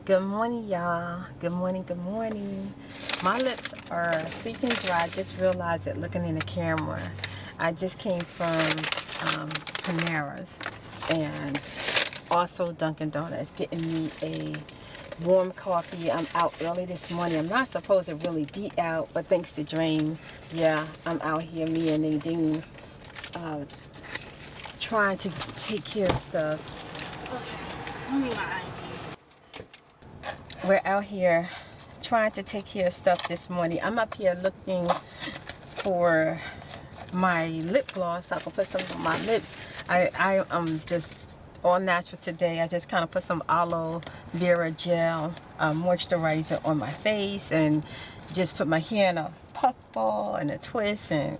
Good morning, y'all. Good morning, good morning. My lips are freaking dry. I just realized it looking in the camera. I just came from Panera's and also Dunkin' Donuts getting me a warm coffee. I'm out early this morning. I'm not supposed to really be out, but thanks to Dream, yeah, I'm out here, me and Nadine, trying to take care of stuff. Okay, let me my ID. We're out here trying to take care of stuff this morning. I'm up here looking for my lip gloss so I can put some on my lips. I am just all natural today. I just kind of put some aloe vera gel moisturizer on my face and just put my hair in a puffball and a twist and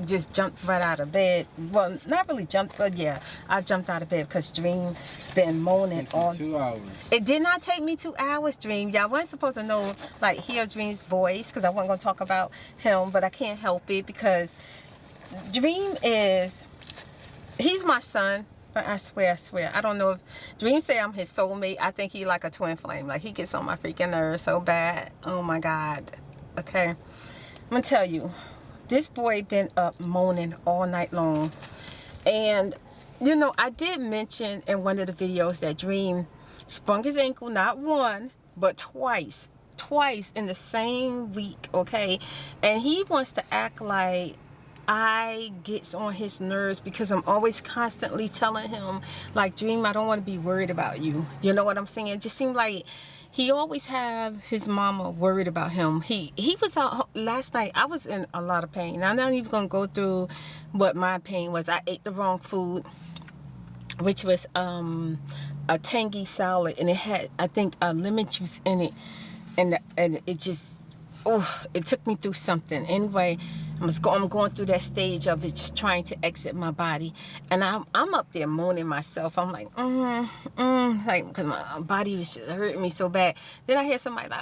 just jumped right out of bed. Well, not really jumped, but yeah, I jumped out of bed because Dream been moaning all 2 hours. It did not take me 2 hours, Dream. Y'all wasn't supposed to know, like, hear Dream's voice because I wasn't going to talk about him, but I can't help it because Dream he's my son, but I swear. I don't know if Dream say I'm his soulmate. I think he like a twin flame. Like, he gets on my freaking nerves so bad. Oh, my God. Okay. I'm going to tell you, this boy been up moaning all night long. And you know, I did mention in one of the videos that Dream sprung his ankle not one, but twice in the same week, okay? And he wants to act like I gets on his nerves because I'm always constantly telling him, like, Dream, I don't want to be worried about you. You know what I'm saying? It just seemed like he always have his mama worried about him. He was out last night. I was in a lot of pain. I'm not even going to go through what my pain was. I ate the wrong food, which was a tangy salad, and it had, I think, lemon juice in it, and it just, oh, it took me through something. Anyway, I'm going through that stage of it, just trying to exit my body, and I'm up there moaning myself. I'm like, like, because my body was just hurting me so bad. Then I hear somebody like,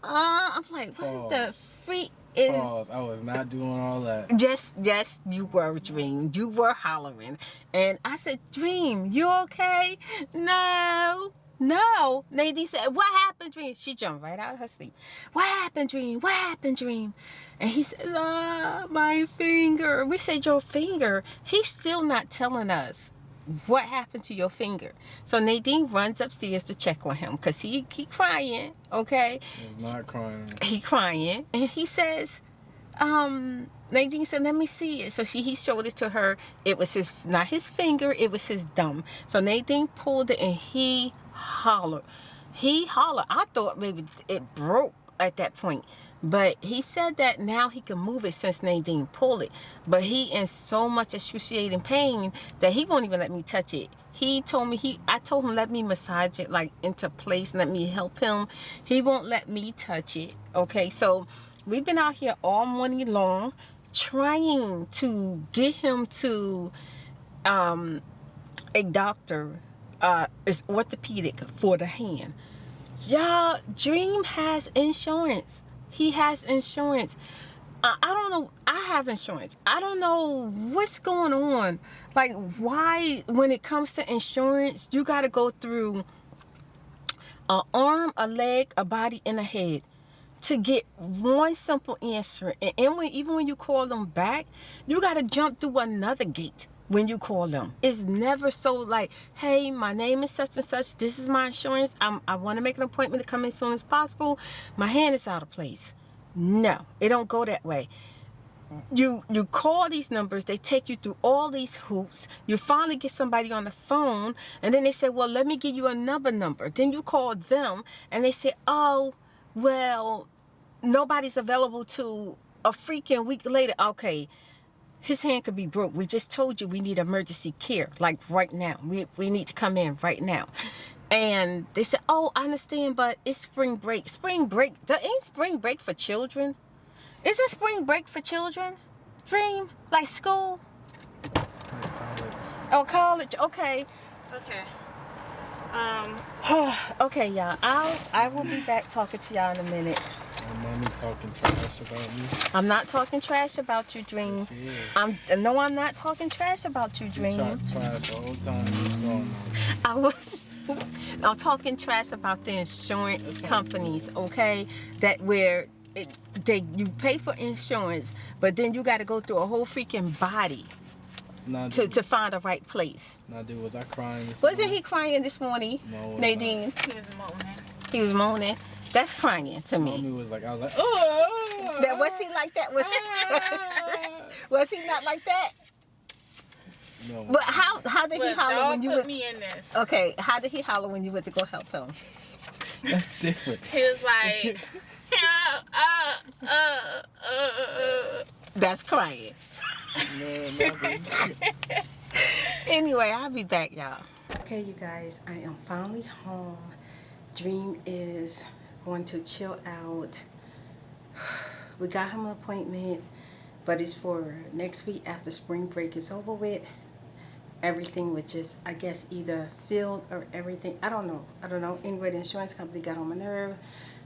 I'm like, what the freak is? Pause. I was not doing all that. Yes, you were, Dream. You were hollering. And I said, Dream, you okay? No. Nadine said, what happened, Dream? She jumped right out of her sleep. What happened, Dream? What happened, Dream? And he said, my finger. We said, your finger. He's still not telling us what happened to your finger. So Nadine runs upstairs to check on him because he crying, okay? He was not crying. He crying. And he says, Nadine said, let me see it. So he showed it to her. It was not his finger, it was his thumb. So Nadine pulled it and he hollered. I thought maybe it broke at that point. But he said that now he can move it since Nadine pulled it. But he in so much excruciating pain that he won't even let me touch it. He told me, I told him, let me massage it like into place, let me help him. He won't let me touch it. Okay, so we've been out here all morning long trying to get him to a doctor. It's orthopedic for the hand. Y'all, Dream has insurance. He has insurance. I don't know. I have insurance. I don't know what's going on. Like, why, when it comes to insurance, you got to go through an arm, a leg, a body, and a head to get one simple answer. And even when you call them back, you got to jump through another gate when you call them. It's never so like, hey, my name is such and such. This is my insurance. I want to make an appointment to come in as soon as possible. My hand is out of place. No, it don't go that way. You call these numbers, they take you through all these hoops. You finally get somebody on the phone, and then they say, well, let me give you another number. Then you call them, and they say, oh, well, nobody's available to a freaking week later. Okay, his hand could be broke. We just told you we need emergency care, like right now. We need to come in right now. And they said, oh, I understand, but it's spring break. Spring break? Ain't spring break for children? Is it spring break for children? Dream? Like school? College. Oh, college. Okay. Okay. Okay, y'all. I will be back talking to y'all in a minute. And mommy talking trash about me. I'm not talking trash about you, Dream. Yes, she is. I'm not talking trash about you, Dream. You talk trash the whole time. What's going on? I'm talking trash about the insurance companies, okay? That where you pay for insurance, but then you got to go through a whole freaking body Nah, to find the right place. Nah, dude, was I crying this Wasn't morning? he crying this morning, No, Nadine? He was moaning. He was moaning. That's crying to me. Mommy was like, I was like, oh. That was he like that? Was he not like that? No. But how did he Look, holler don't when you put went? me in this. Okay, how did he holler when you went to go help him? That's different. He was like, That's crying. No, nothing. Anyway, I'll be back, y'all. Okay, you guys, I am finally home. Dream is going to chill out. We got him an appointment, but it's for next week after spring break is over with. Everything was just, I guess, either filled or everything. I don't know. Anyway, the insurance company got on my nerve.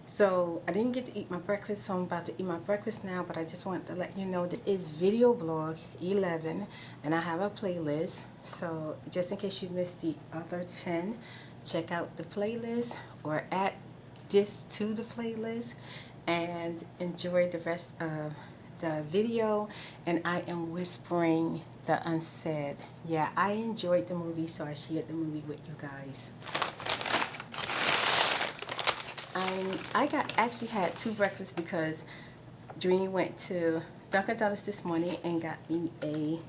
So I didn't get to eat my breakfast, so I'm about to eat my breakfast now. But I just want to let you know this is video blog 11, and I have a playlist. So just in case you missed the other 10, check out the playlist or add this to the playlist and enjoy the rest of the video. And I am whispering the Unsaid. Yeah, I enjoyed the movie, so I shared the movie with you guys. I actually had 2 breakfasts because Dream went to Dunkin' Donuts this morning and got me a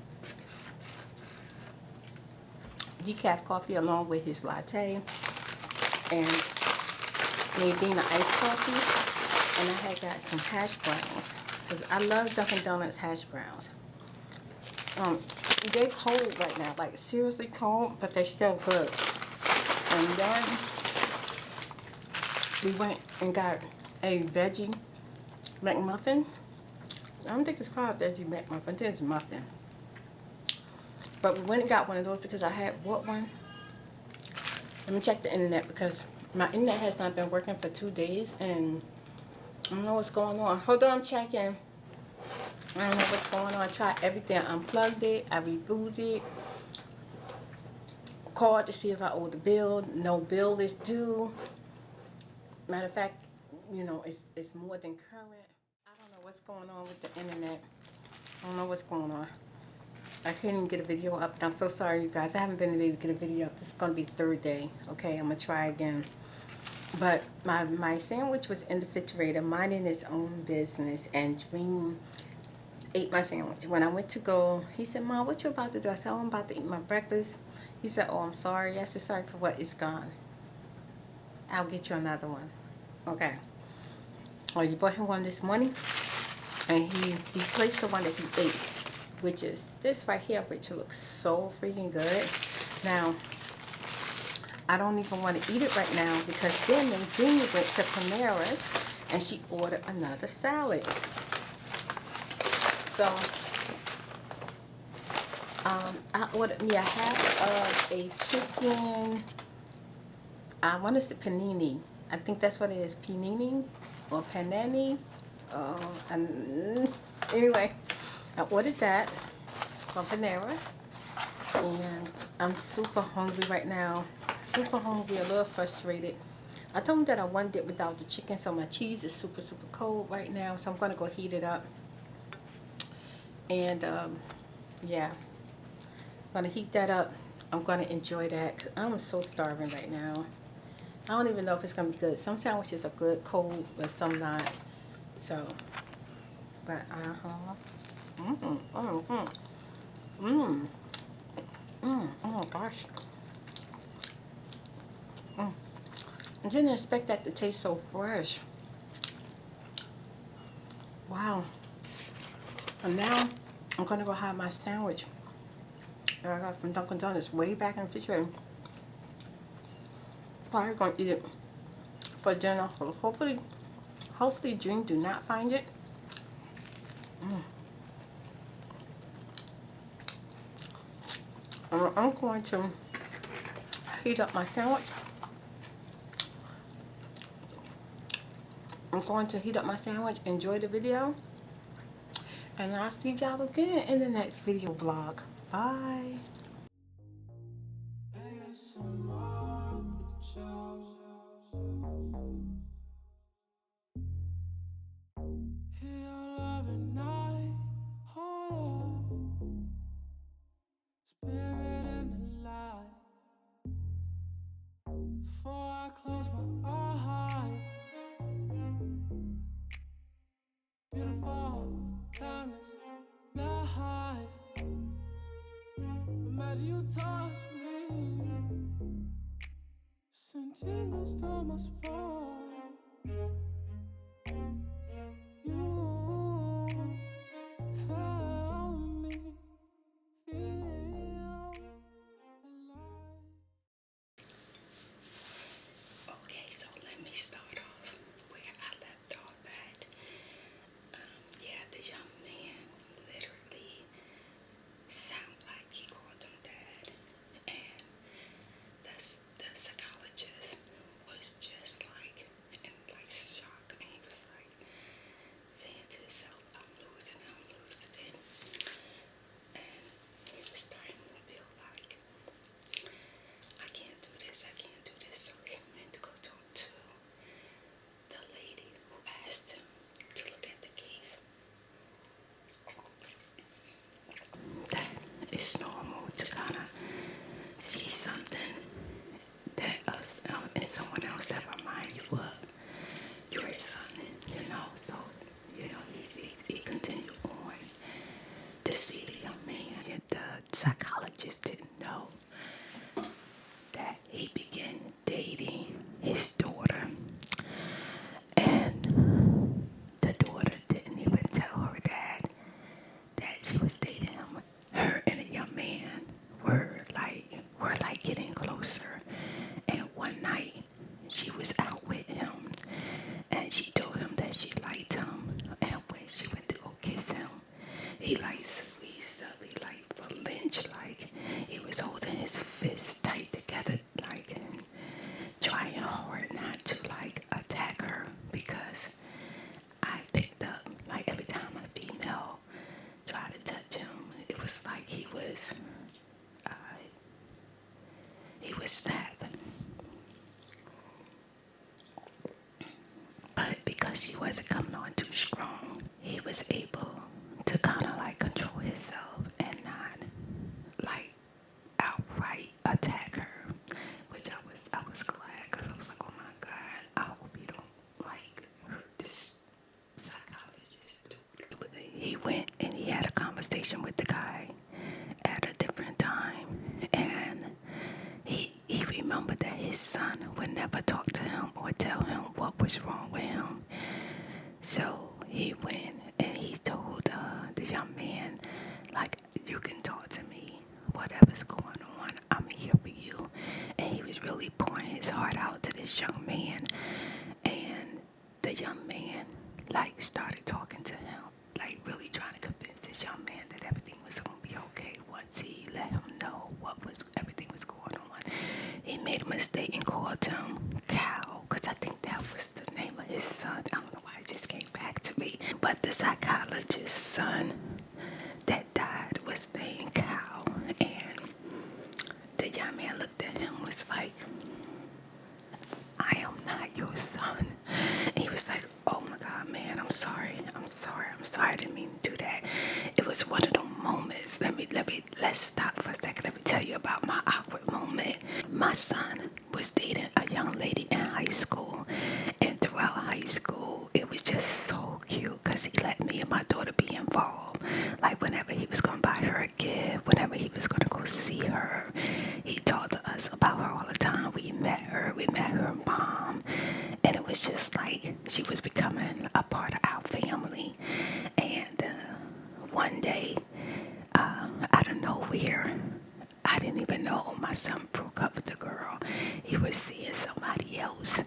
decaf coffee along with his latte and Nadine an iced coffee, and I had got some hash browns because I love Dunkin' Donuts hash browns. They cold right now, like seriously cold, but they still good. And then we went and got a veggie McMuffin. I don't think it's called veggie McMuffin, I think it's muffin. But we went and got one of those because I had bought one. Let me check the internet because my internet has not been working for 2 days and I don't know what's going on. Hold on, I'm checking. I don't know what's going on. I tried everything. I unplugged it. I rebooted it. Called to see if I owe the bill. No bill is due. Matter of fact, you know, it's more than current. I don't know what's going on with the internet. I don't know what's going on. I couldn't even get a video up. I'm so sorry, you guys. I haven't been able to get a video up. This is going to be the 3rd day. Okay, I'm going to try again. But my sandwich was in the refrigerator, minding its own business, and Dream ate my sandwich. When I went to go, he said, Mom, what you about to do? I said, oh, I'm about to eat my breakfast. He said, oh, I'm sorry. I said, sorry for what? It's gone. I'll get you another one. Okay. Well, you bought him one this morning, and he placed the one that he ate, which is this right here, which looks so freaking good. Now, I don't even want to eat it right now because then Nadine went to Panera's and she ordered another salad. So, I ordered me a half of a chicken, I want to say panini. I think that's what it is, panini or panini. And anyway, I ordered that from Panera's. And I'm super hungry right now. Super hungry, a little frustrated. I told him that I wanted it without the chicken, so my cheese is super cold right now. So I'm going to go heat it up. And yeah, I'm going to heat that up. I'm going to enjoy that 'cause I'm so starving right now. I don't even know if it's going to be good. Some sandwiches are good cold, but some not. So, but oh my gosh. I didn't expect that to taste so fresh. Wow. And now I'm gonna go have my sandwich that I got from Dunkin' Donuts way back in the refrigerator. Probably gonna eat it for dinner. Hopefully Dream do not find it. I'm going to heat up my sandwich. I'm going to heat up my sandwich, enjoy the video, and I'll see y'all again in the next video vlog. Bye. ASMR. Spirit in the light. Before I close my eyes, beautiful, timeless life. Imagine you touch me, send tingles down my spine. You help me feel alive. Okay, so let me start off where I left off at. Yeah, the young man literally sounded like he called him dad, and the psychologist was just like in like shock, and he was like saying to himself, I'm losing it, and he was starting to feel like I can't do this. So he went to go talk to the lady who asked him to look at the case. That it's normal to kind of see something that in someone else that remind you of your son, So, he continued on to see the young man. The psychologist didn't know that he began dating his daughter, and the daughter didn't even tell her dad that she was dating him. Her and the young man were like getting closer, and one night she was out with him, and she told him that she liked him, and when she went to go kiss him, he like squeezed up, he like flinched, like he was holding his fists tight together, like and trying hard not to like attack her, because I picked up like every time a female tried to touch him, it was like he was snapping. But because she wasn't coming on too strong, he was able to kind of like control himself and not like outright attack her, which I was glad, because I was like, oh my God, I hope you don't like hurt this psychologist. But he went and he had a conversation with the guy at a different time, and he remembered that his son would never talk to him or tell him what was wrong with him. So he went and he told the young man, like, you can talk to me, whatever's going on, I'm here for you. And he was really pouring his heart out to this young man. And the young man, like, started talking to him, like, really trying to convince this young man that everything was going to be okay once he let him know everything was going on. He made a mistake and called him Cal, because I think that was the name of his son. I don't know why it just came back to me. But the psychologist's son that died was named Cal. And the young man looked at him, was like, I am not your son. And he was like, oh my God, man, I'm sorry. I didn't mean to do that. It was one of the moments. Let's stop for a second. Let me tell you about my awkward moment. My son was dating a young lady in high school, and throughout high school, it was just so cute because he let me and my daughter be involved. Like whenever he was going to buy her a gift, whenever he was going to go see her, he talked to us about her all the time. We met her mom, and it was just like she was becoming a part of our family. And one day, out of nowhere, I didn't even know my son broke up with the girl. He was seeing somebody else,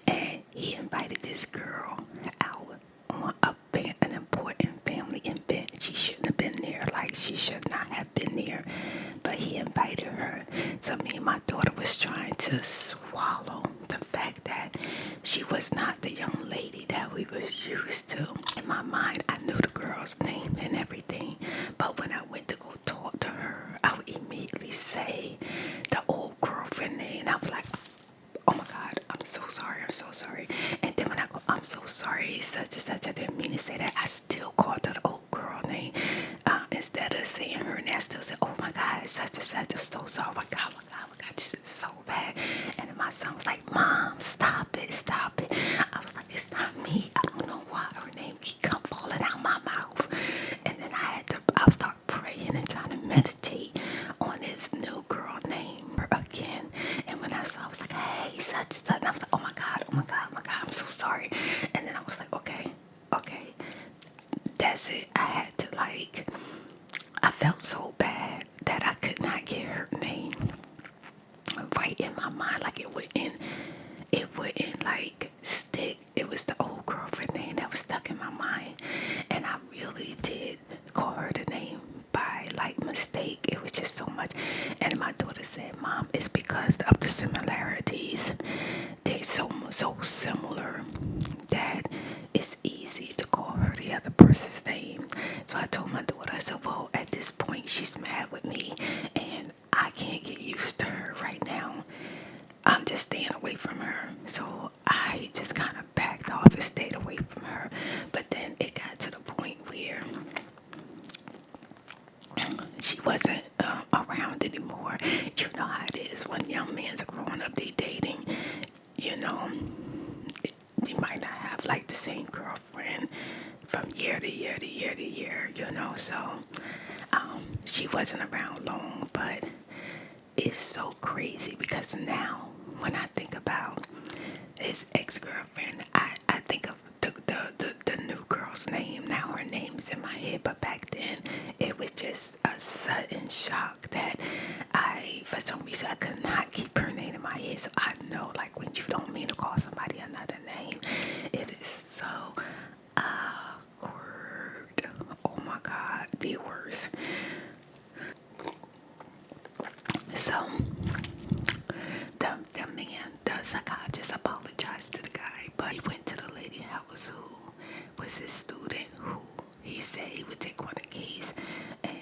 and he invited this girl out on an important family event. She shouldn't have been there, like she should not have been there, but he invited her. So me and my daughter was trying to swallow the fact that she was not the young lady that we was used to. In my mind, I knew the girl's name and everything, but when I went to go talk to her, I would immediately say the old girlfriend name. I was like, such and such. I didn't mean to say that. I still called her the old girl name. Instead of saying her name, I still said, oh my God, such and such. I'm so sorry. Oh my God, oh my God, oh my God, this is so bad. And then my son was like, Mom, stop it, stop it. I was like, it's not me. I don't know why her name keep come falling out my mouth. And then I would start praying and trying to meditate on this new girl name again. And when I saw, I was like, hey, such and such. And I was like, oh my God, oh my God, oh my God, I'm so sorry. And then I was like, okay, that's it. I had to I felt so bad that I could not get her name right in my mind. Like it wouldn't stick. It was the old girlfriend name that was stuck in my mind. And I really did call her the name by mistake. It was just so much. And my daughter said, Mom, it's because of the similarities. They're so similar that it's easy to call her the other person's name. So I told my daughter, I said, well, at this point, she's mad with me and I can't get used to her right now. I'm just staying away from her. So I just kind of backed off and stayed away from her. But then it got to the point where she wasn't around anymore. You know how it is when young men are growing up, they dating, you know. They might not have the same girlfriend from year to year to year to year, you know. So she wasn't around long, but it's so crazy because now when I think about his ex-girlfriend, I think of the new girl's name. Now her name's in my head, but back then it was just a sudden shock that for some reason I could not keep her name in my head. So I know when you don't mean to call somebody another name, it is so awkward. Oh my God, the worst. So the man, the psychologist, apologized to the guy, but he went to the lady house who was his student, who he said he would take on the case, and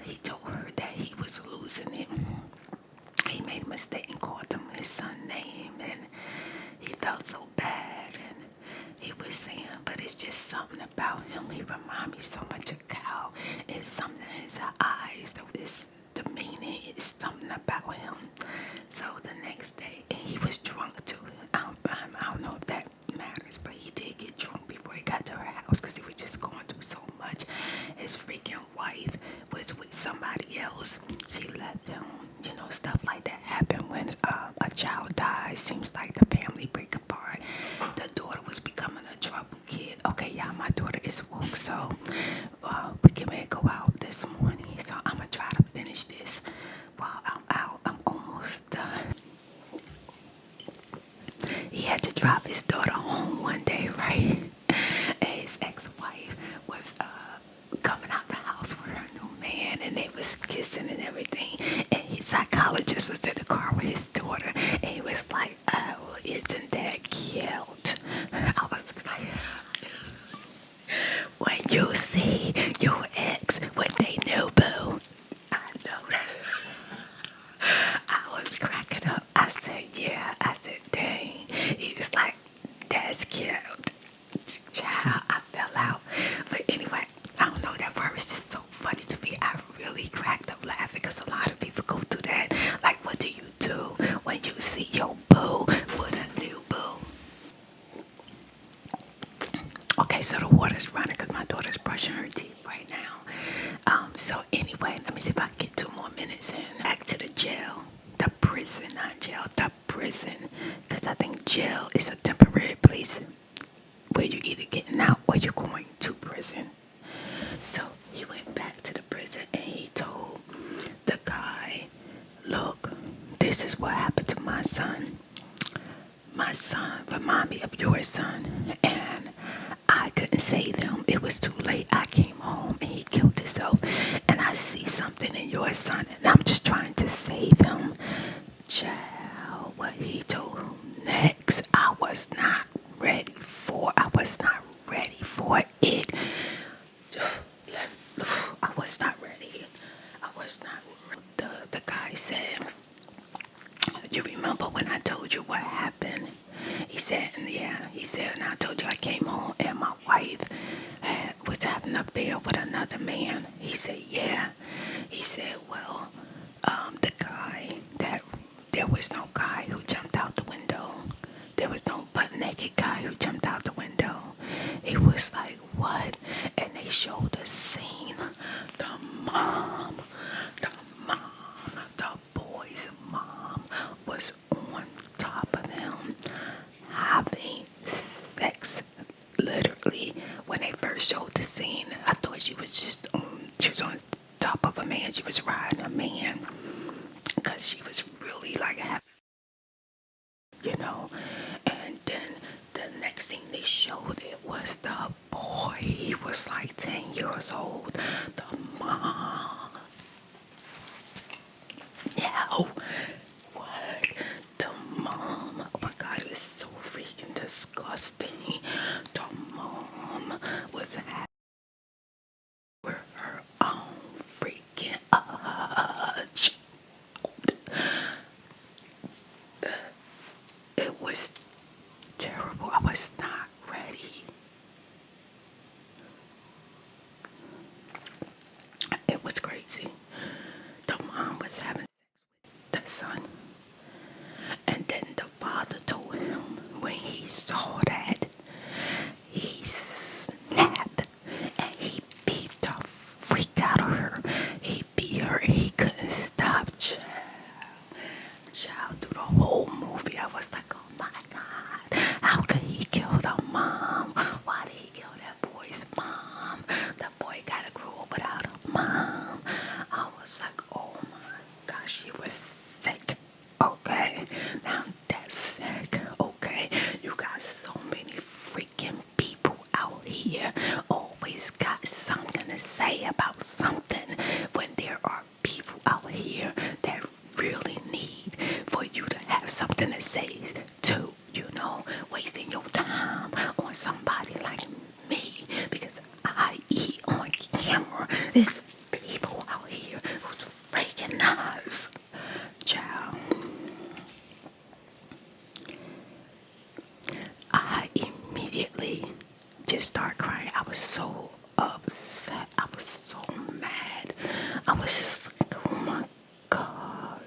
he told her that he was losing it. He made a mistake and called him his son's name, and he felt so bad. And he was saying, but it's just something about him. He reminds me so much of Cal. It's something in his eyes, his demeanor, it's something about him. So the next day, and he was drunk too. I don't know if that matters, but he did get drunk before he got to her house because he was just going through so much. His freaking wife was with somebody else. She left him. You know, stuff like that happen when a child dies. Seems like the family break apart. The daughter was becoming a trouble kid. Okay, y'all, my daughter is woke, so we can go out this morning. So I'm gonna try to finish this while I'm out. I'm almost done. He had to drop his daughter home one day, right? And his ex-wife was coming out the house with her new man, and they was kissing and everything. And his psychologist was in the car with his daughter, and he was like, "Oh, isn't that cute?" I was like, "When you see your ex with a new boo," I know that. I was cracking up. I said, "Yeah." I said, "Dang." He was like, "That's cute." Child, I fell out. But anyway, I don't know, that word is just so funny to me. I really cracked up laughing because a lot of people go through that. Like, what do you do when you see your boo with a new boo? Okay, so the water's running because my daughter's brushing her teeth right now. So anyway, let me see if I can get 2 more minutes in. Back to the jail. The prison, not jail. The prison. Because I think jail is a temporary place where you're either getting out or you're going to prison. So he went back to the prison and he told the guy, "Look, this is what happened to my son. My son remind me of your son, and I couldn't save him. It was too late. I came home and he killed himself, and I see something in your son, and I'm just trying to save him." Child, what he told him next, I was not ready for it. I was not ready. The guy said, "You remember when I told you what happened? He said, yeah. He said, and I told you I came home and my wife was having an affair with another man. He said, yeah. He said, well, the guy that there was no guy who jumped out the window. There was no butt naked guy who jumped out the window. He was like, what? And they showed the scene. The mom, the boy's mom was on top of him having sex. Literally, when they first showed the scene, I thought she was on top of a man. She was riding a man because she was really like happy, you know. And then the next thing they showed it was the boy. He was like 10 years old. The mom. Yeah. What? The mom. Oh my God, it was so freaking disgusting. The mom was happy with her own freaking child. It was terrible. I was not ready. It was crazy. The mom was having sex with the son. And then the father told him when he saw that, he snapped and he beat the freak out of her. He beat her and he couldn't stop. Child, through the whole movie, I was like, oh my God, how could he kill the mom? Why did he kill that boy's mom? That boy gotta grow up without a mom. I was like, oh my gosh, she was sick. Okay, now that's sick. Okay, you got so many freaking people out here always got something to say about something when there are people out here that really need for you to have something to say to, you know, wasting your time on somebody like me because I eat on camera. There's people out here who's recognize. Child, I immediately just started crying. I was so upset. I was so mad. I was like, oh my God.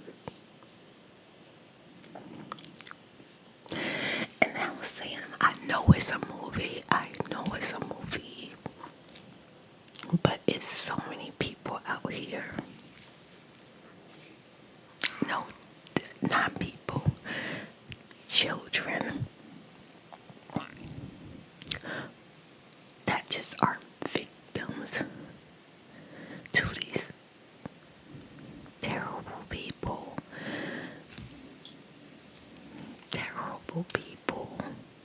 And I was saying, I know it's a movie. I know it's a movie. But it's so many people out here. No, not people. Children. That just are victims to these terrible people. Terrible people.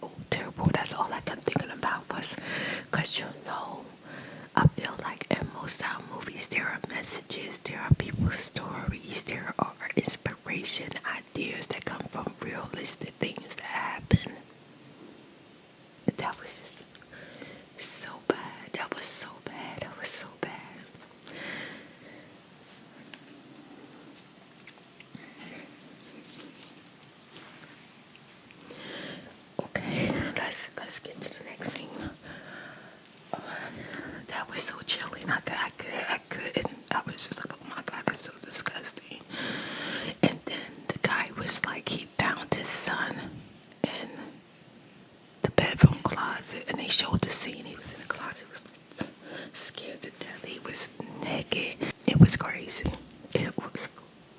Oh, terrible. That's all I kept thinking about was, because you know, I feel like in most of our movies there are messages, there are people's stories, there are inspiration, ideas that come from realistic things that happen. That was just so bad. That was so bad. That was so bad. Okay, let's get to the next scene. That was so chilling. I couldn't. I was just like, oh my God, it's so disgusting. And then the guy was like, he found his son in the bedroom closet, and they showed the scene. He was in the closet. He was scared to death. He was naked. It was crazy. It was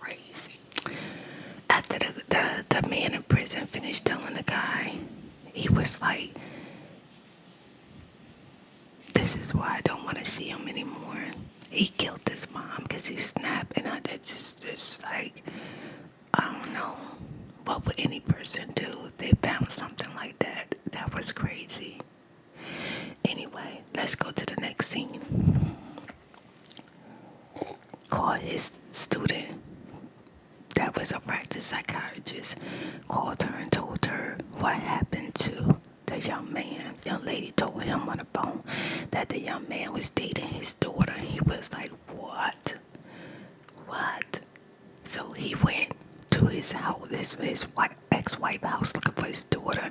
crazy. After the man in prison finished telling the guy, he was like, this is why I don't want to see him anymore. He killed his mom because he snapped, and I just like, I don't know. What would any person do if they found something like that? That was crazy. Anyway, let's go to the next scene. Called his student that was a practice psychiatrist, called her and told her what happened to the young man. Young lady told him on the phone that the young man was dating his daughter. He was like, what? So he went to to his house, his ex-wife house, looking for his daughter,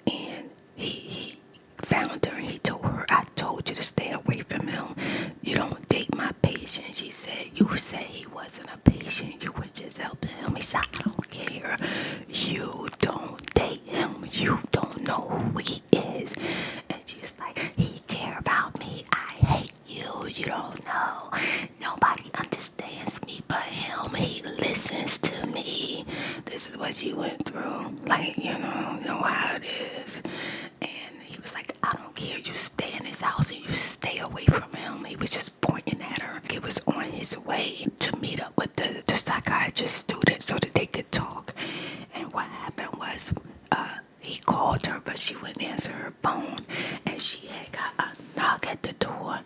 and he found her. And he told her, "I told you to stay away from him. You don't date my patient." She said, "You said he wasn't a patient. You were just helping him." He said, "I don't care. You don't date him. You don't know who he is." And she's like, "He care about me. I hate you. You don't know. Nobody understands me but him. He listens to me." This is what she went through. Like, you know how it is. And he was like, "I don't care. You stay in his house and you stay away from him." He was just pointing at her. He was on his way to meet up with the psychiatrist student so that they could talk. And what happened was, he called her, but she wouldn't answer her phone. And she had got a knock at the door.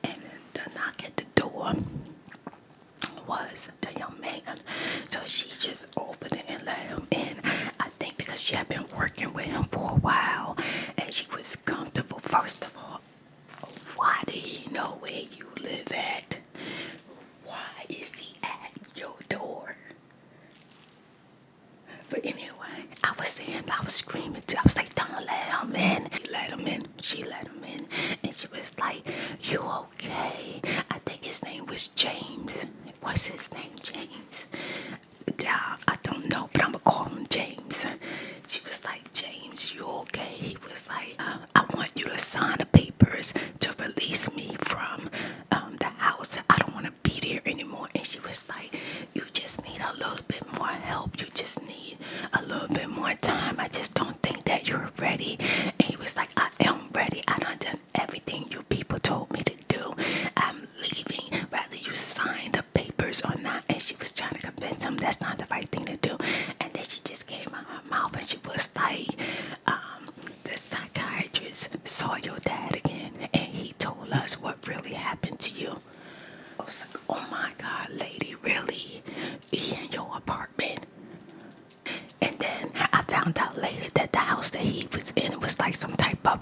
And the knock at the door was the young man. So she just opened it and let him in. I think because she had been working with him for a while and she was comfortable. First of all, why did he know where you live at? Why is he at your door? But anyway, I was screaming too. I was like, "Don't let him in." He let him in. She let him in. And she was like, "You okay?" I think his name was James. What's his name? James? Yeah, I don't know, but I'm going to call him James. She was like, "James, you okay?" He was like, "I want you to sign the papers to release me from the house. I don't want to be there anymore." And she was like, "You just need a little bit more help. You just need a little bit more time. I just don't think that you're ready." And he was like, "I am ready. I done everything you people told me to do. I'm leaving. Whether you sign the papers or not." And she was trying to convince him that's not the right thing to do. And then she just came out her mouth and she was like, "The psychiatrist saw your dad again and he told us what really happened to you." I was like, "Oh my God, lady, really? He in your apartment?" And then I found out later that the house that he was in was like some type of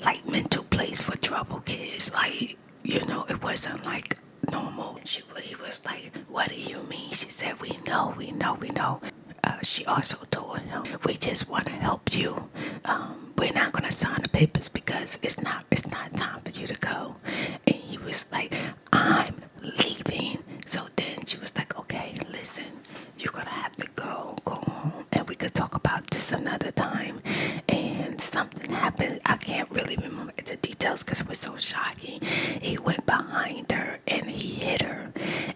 like mental place for troubled kids. Like, it wasn't like normal. And he was like, "What do you mean?" She said, we know. She also told him, "We just want to help you. We're not gonna sign the papers because it's not time for you to go." And he was like, "I'm leaving." So then she was like, "Okay, listen, you're gonna have to go home, and we could talk about this another time." And something happened. I can't really remember the details because it was so shocking. He went behind her and he hit her,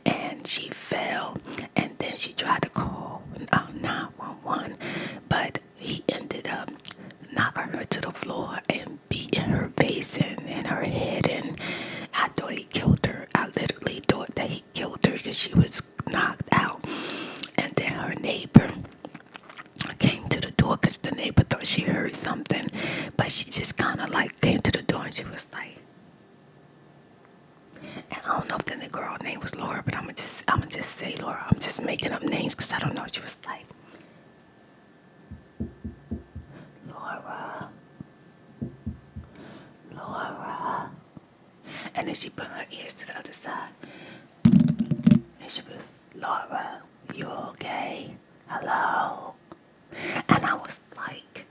and she fell. And then she tried to call 911, but he ended up knocking her to the floor and beating her face and her head. And I thought he killed her. I literally thought that he killed her because she was knocked out. And then her neighbor came to the door because the neighbor thought she heard something, but she just kind of like came to the door and she was like, and I don't know if the girl name was Laura, but I'm gonna just say Laura. I'm just making up names because I don't know. She was like, Laura. And then she put her ears to the other side. And she was, "Laura, you okay? Hello?" And I was like,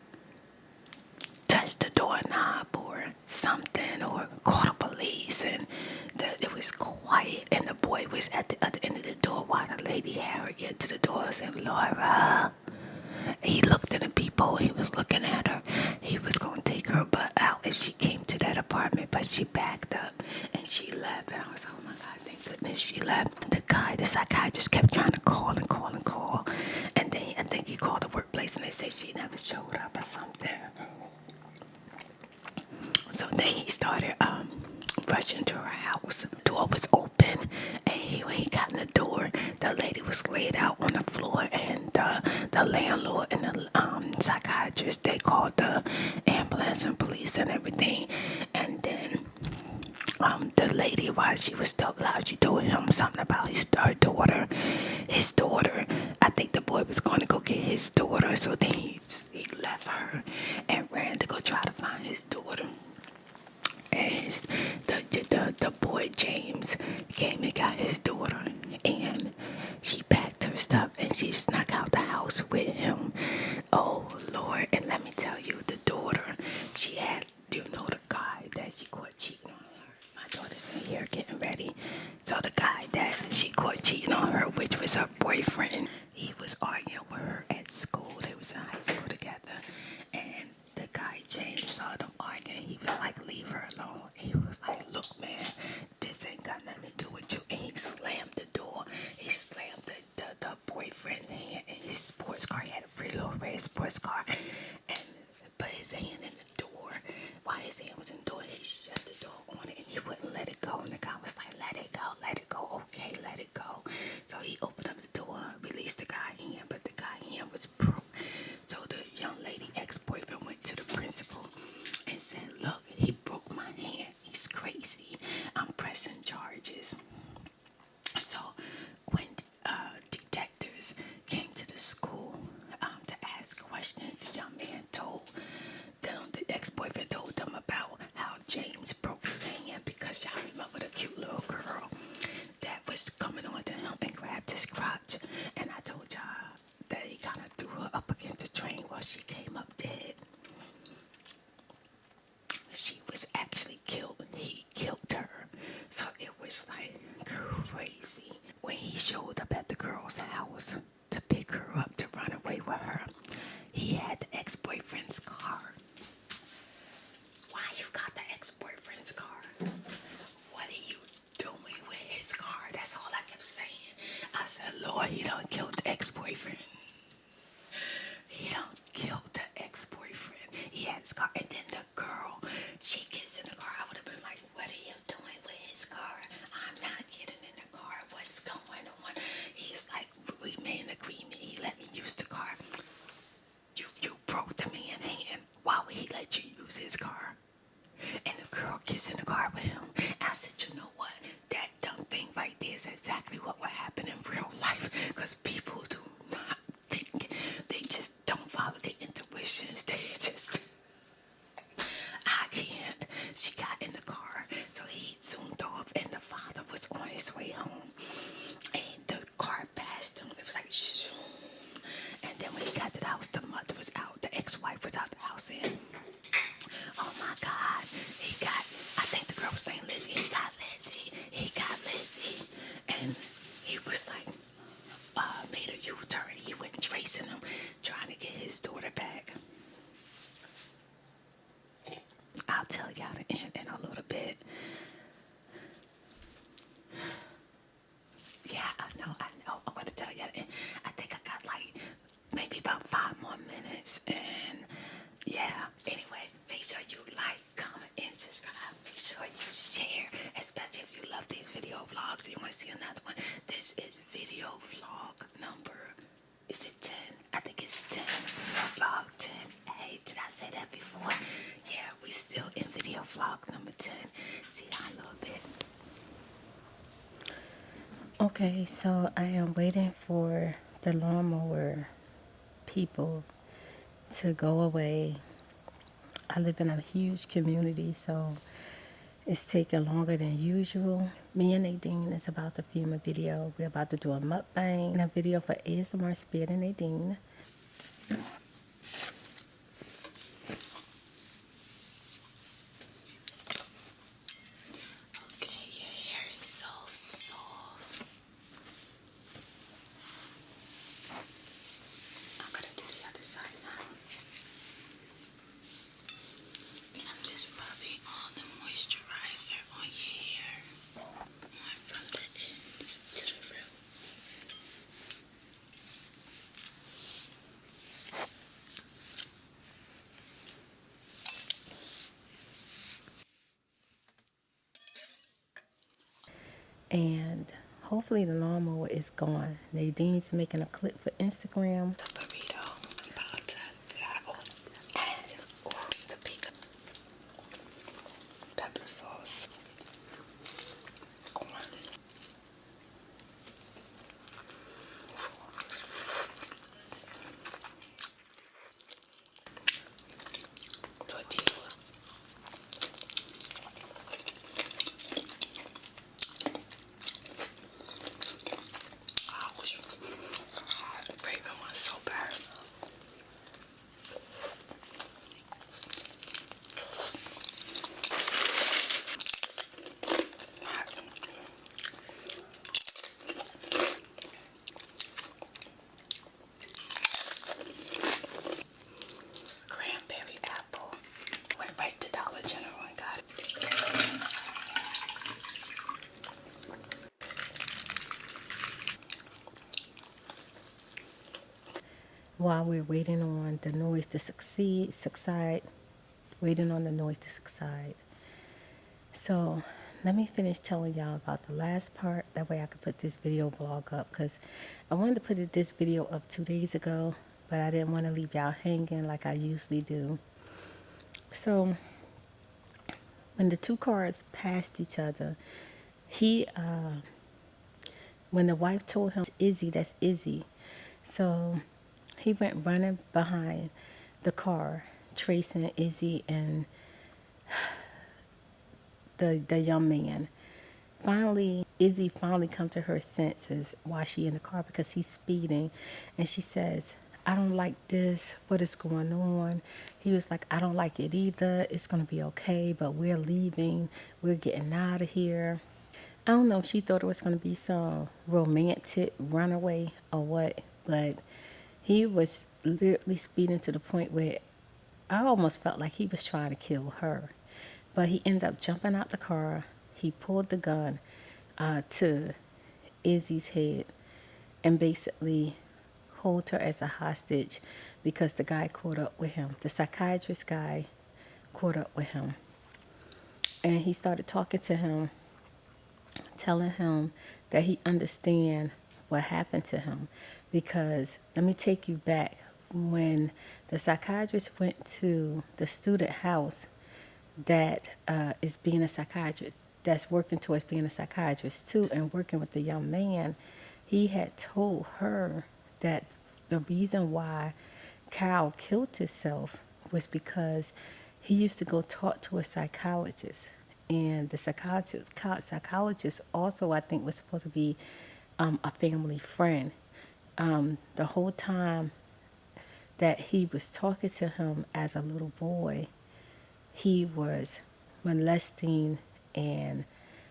touch the doorknob or something, or call the police. And it was quiet, and the boy was at the other end of the door while the lady had her ear to the door saying, "Laura." He looked at the people. He was looking at her. He was going to take her butt out if she came to that apartment, but she backed up and she left. And I was like, "Oh my God, thank goodness she left." The psychiatrist kept trying to call. And then I think he called the workplace and they said she never showed up or something. So then he started rushing to her house. The door was open, and when he got in the door, the lady was laid out on the floor, and the landlord and the psychiatrist, they called the ambulance and police and everything. And then the lady, while she was still alive, she told him something about her daughter. His daughter, I think the boy was going to go get his daughter, so then he left her and ran to go try to find his daughter. and the boy James came and got his daughter, and she packed her stuff and she snuck out the house with him. Oh Lord! And let me tell you, the daughter, she had, you know, the guy that she caught cheating on her. My daughter's in here getting ready. So the guy that she caught cheating on her, which was her boyfriend, he was arguing with her at school. They was in high school together, and the guy James saw them arguing. He was like, leave her alone. He was like, look, man, this ain't got nothing to do with you. And he slammed the door. He slammed the boyfriend's hand in his sports car. He had a pretty little red sports car, and put his hand in the door. While his hand was in the door, he shut the door on it, and he wouldn't let it go. And the guy was like, let it go, okay, let it go. So he opened up the door, released the guy's hand, but the guy's hand was broke. So the young lady ex-boyfriend went to the principal and said, look, he broke my hand. He's crazy. I'm pressing charges. So when detectives came to the school to ask questions, the young man told them, the ex-boyfriend told them about how James broke his hand because y'all remember the cute little girl that was coming on to him and grabbed his crotch. And I told y'all that he kind of threw her up against the train while she came up dead. She was actually killed. He killed her. So it was like crazy. When he showed up at the girl's house to pick her up to run away with her, he had the ex-boyfriend's car. Why you got the ex-boyfriend's car? What are you doing with his car? That's all I kept saying. I said, Lord, he done killed the ex-boyfriend. He done killed the ex-boyfriend. He had his car. And then the girl, she gets in the car. I would have been like, what are you doing with his car? I'm not getting in the car. What's going on? He's like, we made an agreement. He let me use the car. You broke the man's hand. Why would he let you use his car? And the girl gets in the car with him. I said, you know what? That dumb thing right there is exactly what would happen in real life. Because people do not think. They just don't follow their intuitions. They just... I can't. She got in the car. So he zoomed off and the father was on his way home. And the car passed him. It was like, zoom. And then when he got to the house, the mother was out. The ex-wife was out the house and... oh my God, I think the girl was saying Lizzie, he got Lizzie. And he was like, made a U-turn. He went tracing him, trying to get his daughter back. I'll tell y'all the end in a little bit. Yeah, I know. I'm going to tell y'all the end. I think I got like maybe about 5 more minutes. And yeah, anyway, make sure you like, comment, and subscribe. Make sure you share, especially if you love these video vlogs. You want to see another one. This is video vlog number, is it 10? I think it's 10. Video vlog 10. Hey, did I say that before? Yeah, we still in video vlog number 10. See y'all in a little bit. Okay, so I am waiting for the lawnmower people to go away. I live in a huge community, so it's taking longer than usual. Me and Nadine is about to film a video. We're about to do a mukbang and a video for ASMR Spirit and Nadine. Okay, your hair is so soft. I'm gonna do the other side now. And I'm just rubbing all the moisturizer on your hair. On from the ends to the root. And hopefully the lawnmower is gone. Nadine's making a clip for Instagram. The burrito I'm about to gobble. And the pickle. Pepper sauce. Corn. Tortillas. while we're waiting on the noise to subside, waiting on the noise to subside. So let me finish telling y'all about the last part. That way I could put this video blog up, because I wanted to put this video up 2 days ago, but I didn't want to leave y'all hanging like I usually do. So when the two cars passed each other, when the wife told him, Izzy, that's Izzy. So he went running behind the car, tracing Izzy and the young man. Finally, Izzy finally come to her senses while she in the car, because he's speeding, and she says, I don't like this. What is going on? He was like, I don't like it either. It's going to be okay, but we're leaving. We're getting out of here. I don't know if she thought it was going to be some romantic runaway or what, but he was literally speeding to the point where I almost felt like he was trying to kill her. But he ended up jumping out the car. He pulled the gun to Izzy's head and basically hold her as a hostage, because the guy caught up with him. The psychiatrist guy caught up with him. And he started talking to him, telling him that he understand what happened to him. Because let me take you back. When the psychiatrist went to the student house that is being a psychiatrist, that's working towards being a psychiatrist too, and working with the young man, he had told her that the reason why Kyle killed himself was because he used to go talk to a psychologist. And the psychologist also, I think, was supposed to be a family friend. The whole time that he was talking to him as a little boy, he was molesting and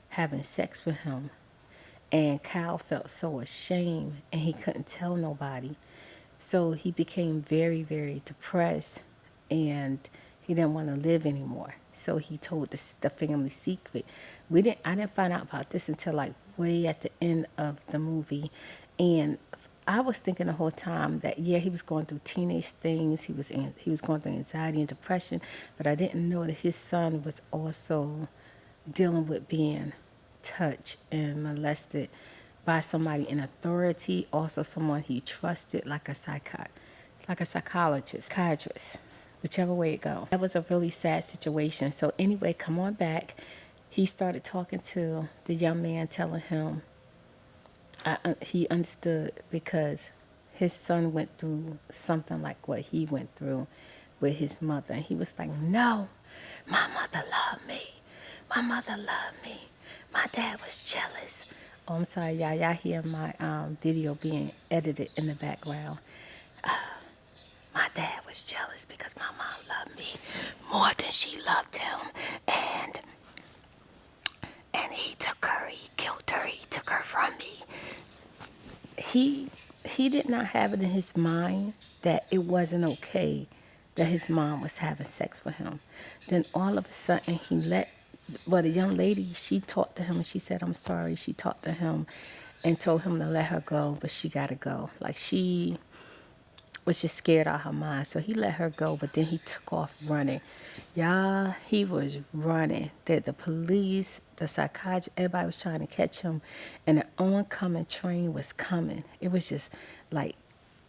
having sex with him. And Kyle felt so ashamed, and he couldn't tell nobody. So he became very, very depressed, and he didn't want to live anymore. So he told the family secret. I didn't find out about this until like way at the end of the movie. And I was thinking the whole time that, yeah, he was going through teenage things. He was going through anxiety and depression, but I didn't know that his son was also dealing with being touched and molested by somebody in authority, also someone he trusted, like a psychiatrist, whichever way it go. That was a really sad situation. So anyway, come on back. He started talking to the young man, telling him he understood, because his son went through something like what he went through with his mother. And he was like, no, my mother loved me. My mother loved me. My dad was jealous. Oh, I'm sorry, y'all. Y'all hear my video being edited in the background. My dad was jealous because my mom loved me more than she loved him. And he took her. He killed her. He took her from me. He did not have it in his mind that it wasn't okay that his mom was having sex with him. Then all of a sudden the young lady, she talked to him and she said, I'm sorry. She talked to him and told him to let her go, but she got to go. Like, she was just scared out of her mind. So he let her go, but then he took off running. Y'all, he was running. The police, the psychiatrist, everybody was trying to catch him, and the oncoming train was coming. It was just like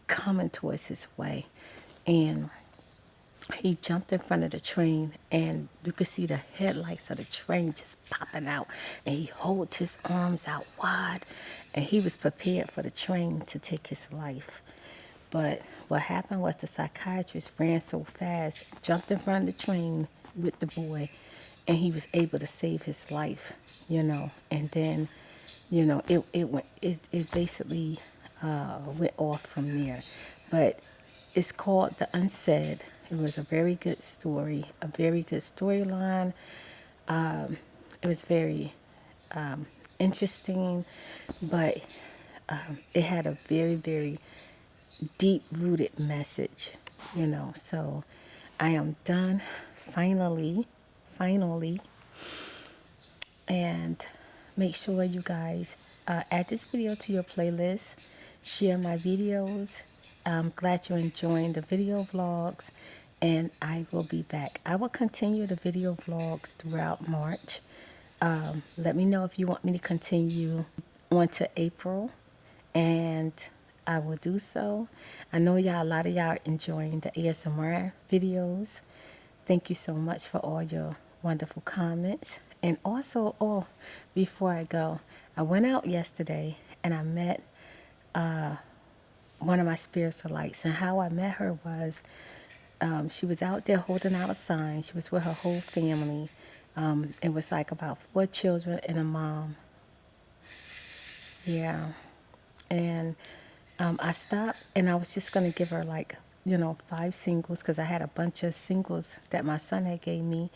coming towards his way. And he jumped in front of the train, and you could see the headlights of the train just popping out, and he held his arms out wide, and he was prepared for the train to take his life. But what happened was the psychiatrist ran so fast, jumped in front of the train with the boy, and he was able to save his life, And then, it basically went off from there. But it's called The Unsaid. It was a very good story, a very good storyline. It was very interesting, but it had a very, very deep-rooted message, So I am done, finally. And make sure you guys add this video to your playlist, share my videos, I'm glad you're enjoying the video vlogs, and I will be back. I will continue the video vlogs throughout March. Let me know if you want me to continue on to April, and I will do so. I know a lot of y'all are enjoying the ASMR videos. Thank you so much for all your wonderful comments. And also, before I go, I went out yesterday and I met one of my spiritual lights. And how I met her was she was out there holding out a sign. She was with her whole family. It was like about 4 children and a mom. Yeah. And I stopped and I was just going to give her 5 singles because I had a bunch of singles that my son had gave me.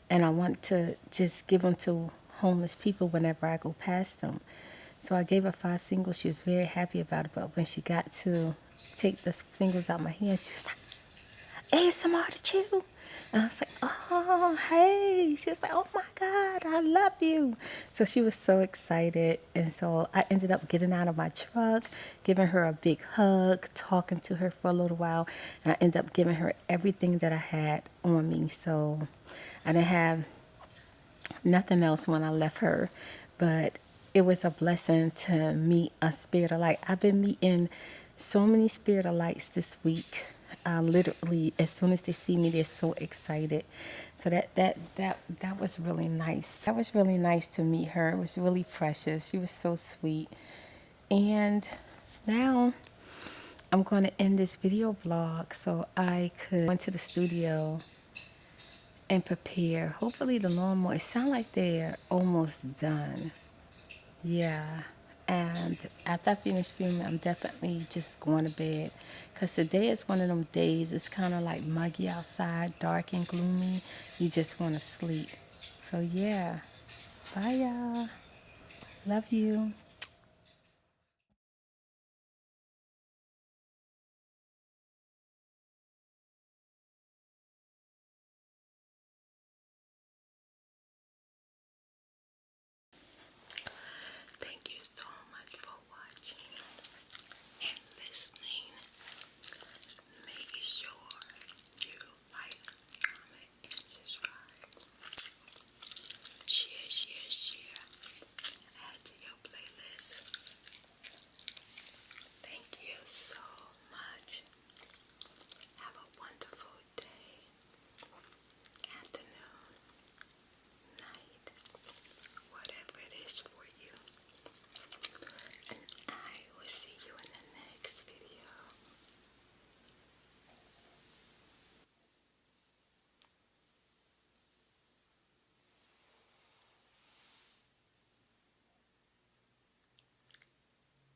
And I want to just give them to homeless people whenever I go past them. So I gave her 5 singles. She was very happy about it. But when she got to take the singles out of my hand, she was like, ASMRTheChew. And I was like, oh, hey. She was like, oh my God, I love you. So she was so excited. And so I ended up getting out of my truck, giving her a big hug, talking to her for a little while. And I ended up giving her everything that I had on me. So I didn't have nothing else when I left her. But it was a blessing to meet a spirit of light. I've been meeting so many spirit of lights this week. Literally, as soon as they see me, they're so excited. So that was really nice. That was really nice to meet her. It was really precious. She was so sweet. And now I'm going to end this video vlog so I could go into the studio and prepare. Hopefully the lawnmower, it sounds like they're almost done. Yeah. And after I finish filming, I'm definitely just going to bed. Because today is one of them days. It's kind of like muggy outside, dark and gloomy. You just want to sleep. So yeah. Bye, y'all. Love you. Thank you so much for watching and listening. Make sure you like, comment, and subscribe. Share, share, share. Add to your playlist. Thank you so much. Have a wonderful day, afternoon, night, whatever it is for you. And I will see you in the next video.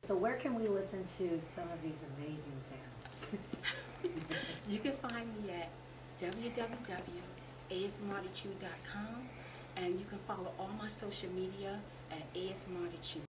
So where can we listen to some of these amazing sounds? You can find me at www.asmrthechew.com, and you can follow all my social media at ASMRTheChew.